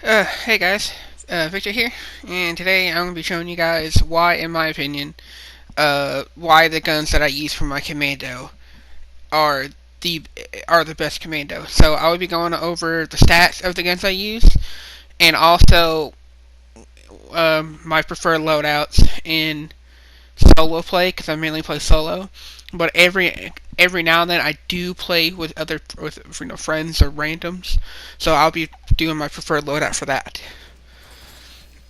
Hey guys, Victor here, and today I'm going to be showing you guys why, in my opinion, why the guns that I use for my commando are the are the best commando. So I will be going over the stats of the guns I use, and also my preferred loadouts in solo play because I mainly play solo. But every now and then I do play with other with friends or randoms, so I'll be doing my preferred loadout for that.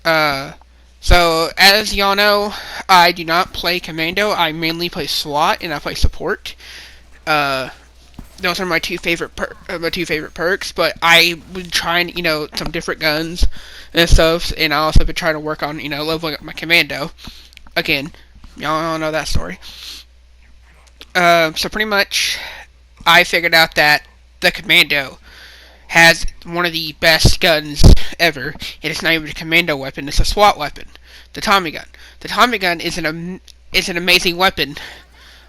Uh, so as y'all know, I do not play Commando. I mainly play SWAT and I play support. Uh, those are my two favorite perks. But I would try and some different guns and stuff, and I also been trying to work on leveling up my Commando. Again, y'all all know that story. So pretty much, I figured out that the Commando has one of the best guns ever, and it's not even a commando weapon, it's a SWAT weapon, the Tommy gun. The Tommy gun is an amazing weapon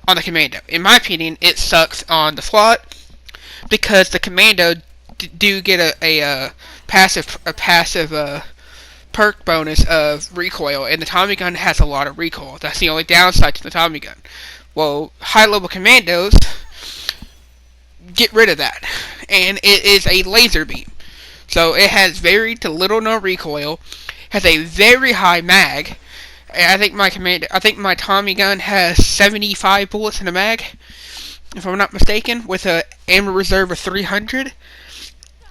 on the commando. In my opinion, it sucks on the SWAT because the commando do get a passive perk bonus of recoil, and the Tommy gun has a lot of recoil. That's the only downside to the Tommy gun. Well, high level commandos get rid of that, and it is a laser beam. So it has very to little no recoil, has a very high mag. I think my Tommy gun has 75 bullets in a mag, if I'm not mistaken, with a ammo reserve of 300,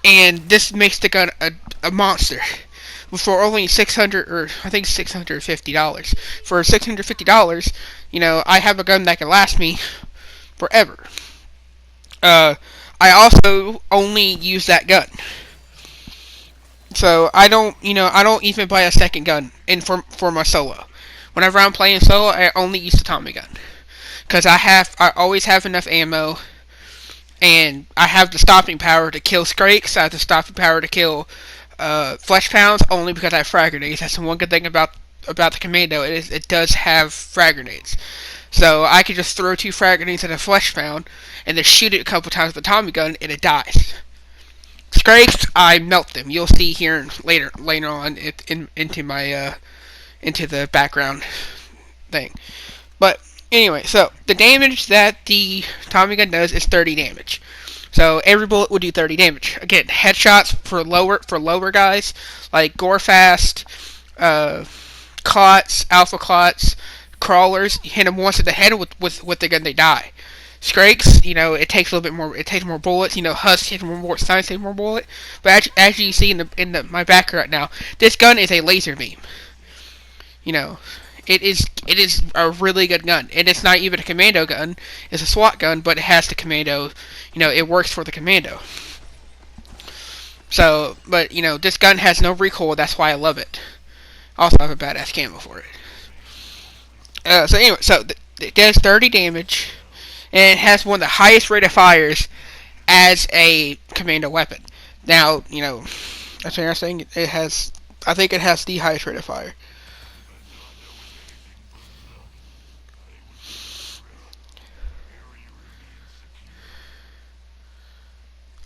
and this makes the gun a monster. For only 600 or I think $650. For $650, I have a gun that can last me forever. Uh, I also only use that gun. So I don't even buy a second gun in for my solo. Whenever I'm playing solo, I only use the Tommy gun because I always have enough ammo, and I have the stopping power to kill Skrakes. I have the stopping power to kill flesh pounds only because I have frag grenades. That's the one good thing about the commando. It does have frag grenades. So I could just throw 2 frag grenades at a flesh pound and then shoot it a couple times with the Tommy gun and it dies. Scrapes, I melt them. You'll see here later on into my into the background thing. But anyway, so the damage that the Tommy gun does is 30 damage. So every bullet will do 30 damage. Again, headshots for lower guys like Gorefast, Clots, Alpha Clots, Crawlers. You hit them once in the head with the gun, they die. Skrakes, it takes a little bit more. It takes more bullets. Husks take more bullets. Science take more bullet. But as you see in my back right now, this gun is a laser beam. It is a really good gun, and it's not even a commando gun. It's a SWAT gun, but it has the commando. It works for the commando. So, but this gun has no recoil. That's why I love it. Also, I have a badass camo for it. So anyway, it does 30 damage, and it has one of the highest rate of fires as a commando weapon. Now, that's what I'm saying. I think it has the highest rate of fire.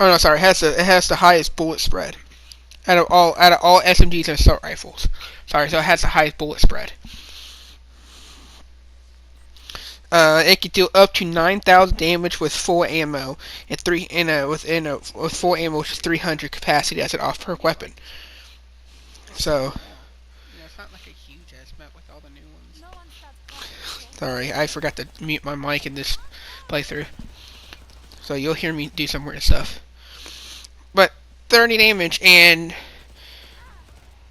Oh no, sorry. It has the highest bullet spread out of all SMGs and assault rifles. Sorry, so it has the highest bullet spread. It can deal up to 9,000 damage with full ammo and with full ammo, which is 300 capacity as an off-perk weapon. So, it's not like a huge ass map with all the new ones. Sorry, I forgot to mute my mic in this playthrough, so you'll hear me do some weird stuff. But 30 damage, and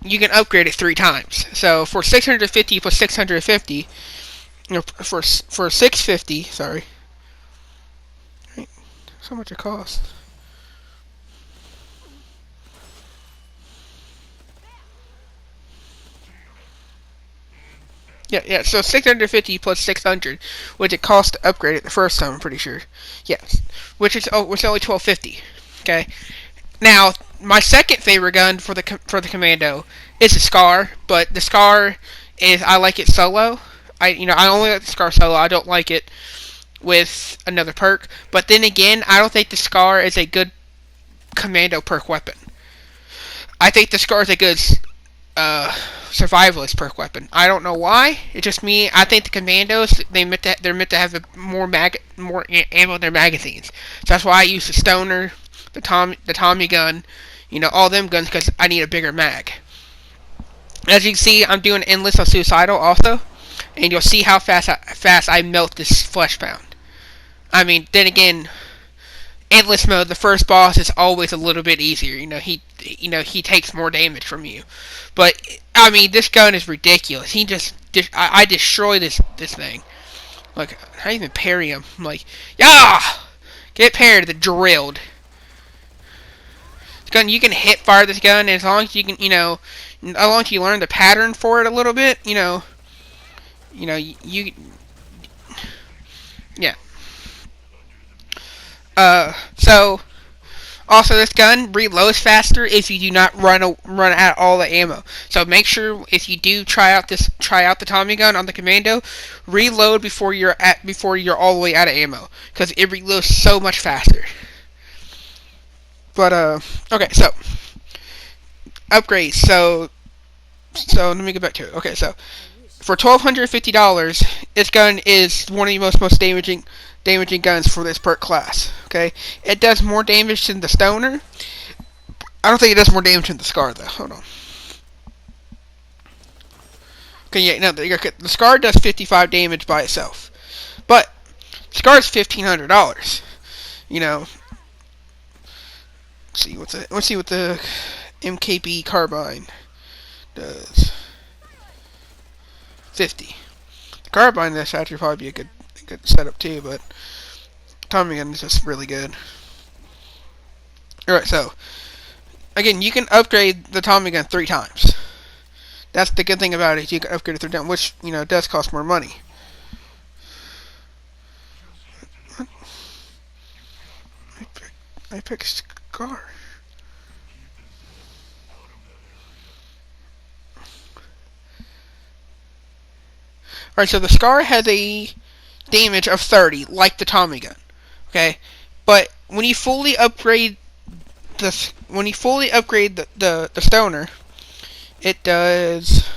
you can upgrade it 3 times. So for 650 plus 650. For 650, sorry. Right, so much it costs. Yeah. So 650 plus 600, which it cost to upgrade it the first time. I'm pretty sure. Yes, which is only 1250. Okay. Now, my second favorite gun for the commando is the Scar, but the Scar is I like it solo. I only like the Scar solo. I don't like it with another perk. But then again, I don't think the Scar is a good commando perk weapon. I think the Scar is a good uh, survivalist perk weapon. I don't know why. It's just me. I think the Commandos they're meant to have more ammo in their magazines. So that's why I use the Stoner, the Tommy gun, all them guns because I need a bigger mag. As you can see, I'm doing endless on suicidal also, and you'll see how fast I melt this flesh pound. I mean, then again, endless mode, the first boss is always a little bit easier. He takes more damage from you. But I mean, this gun is ridiculous. I destroy this thing. Like, I even parry him. I'm like, yeah, get parried, the drilled. This gun, you can hit fire this gun, and as long as you can, as long as you learn the pattern for it a little bit, you yeah. So also this gun reloads faster if you do not run out all the ammo. So make sure if you do try out the Tommy gun on the Commando, reload before you're all the way out of ammo because it reloads so much faster. But okay, so upgrades. So let me get back to it. Okay, so for $1,250, this gun is one of the most damaging guns for this perk class. Okay, it does more damage than the Stoner. I don't think it does more damage than the Scar though. Hold on. Okay, yeah, no, the Scar does 55 damage by itself, but Scar is $1,500. Let's see what the MKB carbine does. 50. The carbine this actually probably be a good setup too, but Tommy gun is just really good. Alright, so again, you can upgrade the Tommy gun 3 times. That's the good thing about it. You can upgrade it 3 times, which does cost more money. I picked Scar. Alright, so the Scar has a damage of 30, like the Tommy gun. Okay? But when you fully upgrade the Stoner, it does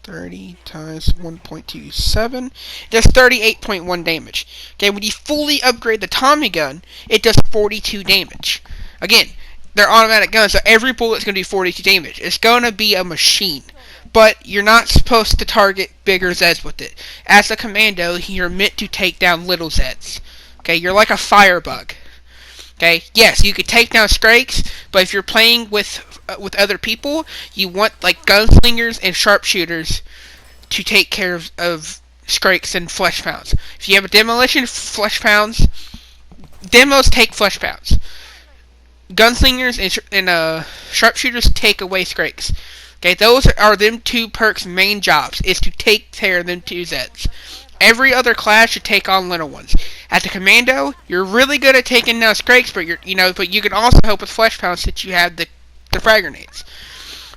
30 times 1.27. It does 38.1 damage. Okay, when you fully upgrade the Tommy gun, it does 42 damage. Again, they're automatic guns, so every bullet's going to do 42 damage. It's going to be a machine. But you're not supposed to target bigger Zeds with it. As a Commando, you're meant to take down little Zeds. Okay, you're like a firebug. Okay, yes, you could take down Skrakes, but if you're playing with other people, you want like gunslingers and sharpshooters to take care of Skrakes and flesh pounds. If you have a demolition, flesh pounds, demos take flesh pounds. Gunslingers and sharpshooters take away Skrakes. Okay, those are them 2 perks' main jobs, is to take care of them 2 Zeds. Every other class should take on little ones. As a Commando, you're really good at taking down Skrakes, but you can also help with flesh pounds since you have the frag grenades.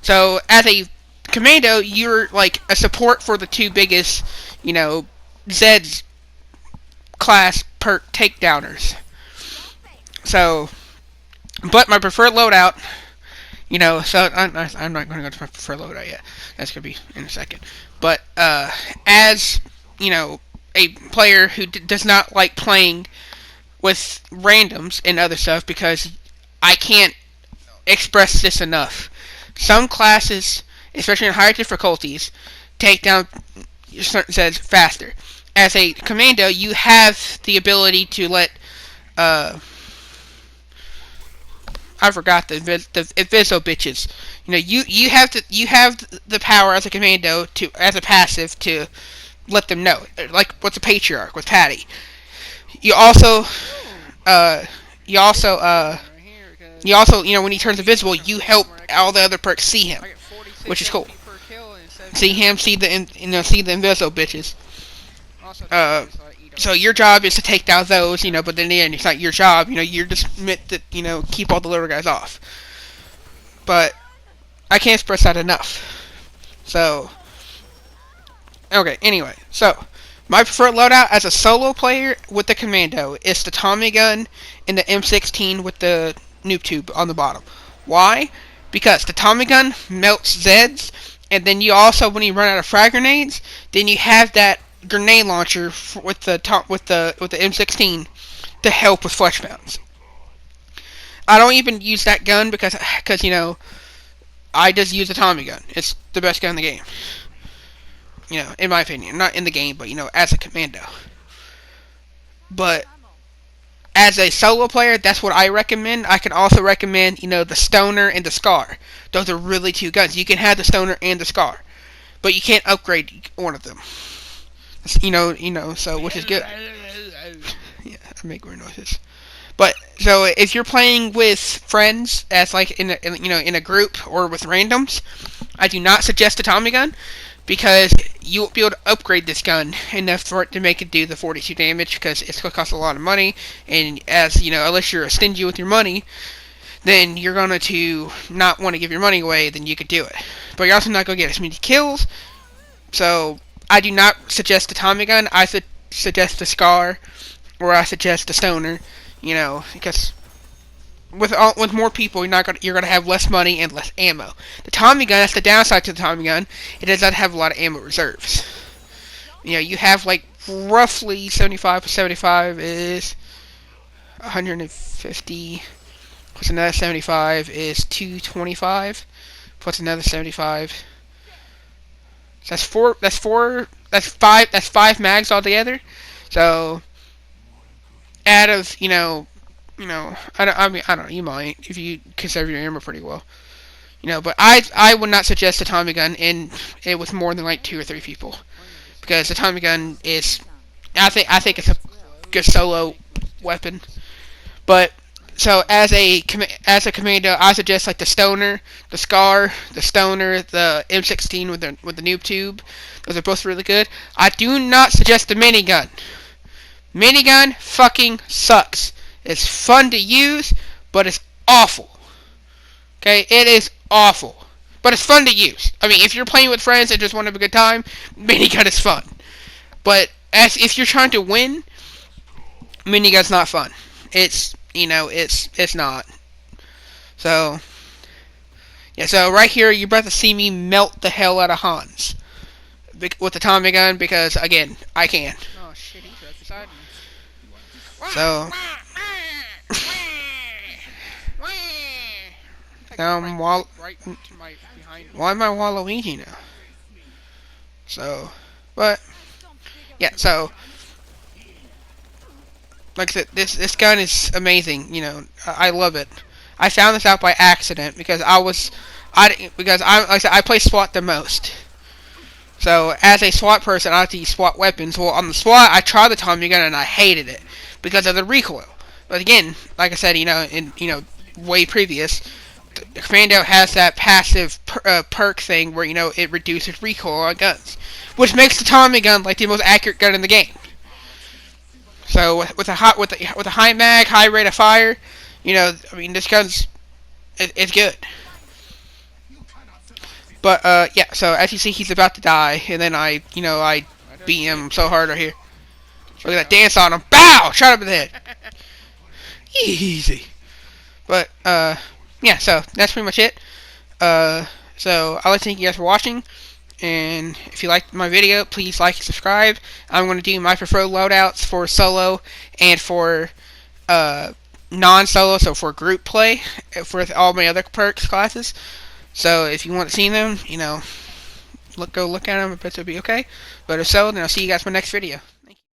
So as a Commando, you're like a support for the 2 biggest, Zeds class perk takedowners. So, but my preferred loadout. So I'm not going to go to my preferred loadout yet. That's going to be in a second. But as a player who does not like playing with randoms and other stuff, because I can't express this enough. Some classes, especially in higher difficulties, take down certain Zeds faster. As a Commando, you have the ability to let I forgot the Inviso bitches. You have the power as a Commando as a passive to let them know. Like what's a Patriarch with Patty. You also when he turns invisible, you help all the other perks see him, which is cool. See him, see the Inviso bitches. So your job is to take down those, but then in the end, it's not your job. You're just meant to, keep all the little guys off. But I can't express that enough. So, okay, anyway. So, my preferred loadout as a solo player with the Commando is the Tommy gun and the M16 with the noob tube on the bottom. Why? Because the Tommy gun melts Zeds, and then you also, when you run out of frag grenades, then you have that grenade launcher with the M16 to help with flashbangs. I don't even use that gun because I just use the Tommy gun. It's the best gun in the game. In my opinion, not in the game, but as a commando. But as a solo player, that's what I recommend. I can also recommend, the Stoner and the Scar. Those are really two guns. You can have the Stoner and the Scar, but you can't upgrade one of them. So which is good. Yeah, I make weird noises. But so if you're playing with friends, as like in a group or with randoms, I do not suggest a Tommy gun because you won't be able to upgrade this gun enough for it to make it do the 42 damage because it's going to cost a lot of money, and unless you're stingy with your money, then you're going to not want to give your money away, then you could do it. But you're also not going to get as many kills, so I do not suggest the Tommy gun. I suggest the Scar, or I suggest the Stoner, because with more people, you're gonna have less money and less ammo. The Tommy gun, that's the downside to the Tommy gun. It does not have a lot of ammo reserves. You have like roughly 75 plus 75 is 150. Plus another 75 is 225. Plus another 75. So that's four. That's four. That's five. That's 5 mags altogether. So out of I don't know. You might if you conserve your ammo pretty well. But I would not suggest a Tommy gun in it with more than like 2 or 3 people, because the Tommy gun is I think it's a good solo weapon. But so as a commando, I suggest like the Stoner, the Scar, the Stoner, the M16 with the noob tube. Those are both really good. I do not suggest the minigun. Minigun fucking sucks. It's fun to use, but it's awful. Okay, it is awful, but it's fun to use. I mean, if you're playing with friends and just want to have a good time, minigun is fun. But if you're trying to win, minigun's not fun. It's not. So yeah, so right here you're about to see me melt the hell out of Hans with the Tommy gun because again I can. Oh shit, he's right beside me. So. Now I'm why am I Waluigi now? So, but yeah, so like I said, this gun is amazing. I love it. I found this out by accident because I play SWAT the most. So as a SWAT person, I like to use SWAT weapons. Well, on the SWAT, I tried the Tommy gun and I hated it because of the recoil. But again, like I said, way previous, the Commando has that passive perk thing where it reduces recoil on guns, which makes the Tommy gun like the most accurate gun in the game. So with a high mag, high rate of fire, this gun's it's good. But yeah, so as you see, he's about to die, and then I beat him so hard right here. Look at that dance on him! Bow! Shot him in the head. Easy. But yeah, so that's pretty much it. So I'd like to thank you guys for watching, and if you liked my video, please like and subscribe. I'm going to do my preferred loadouts for solo and for non-solo, so for group play, for all my other perks classes. So if you want to see them, go look at them. I bet it'll be okay. But if so, then I'll see you guys in my next video.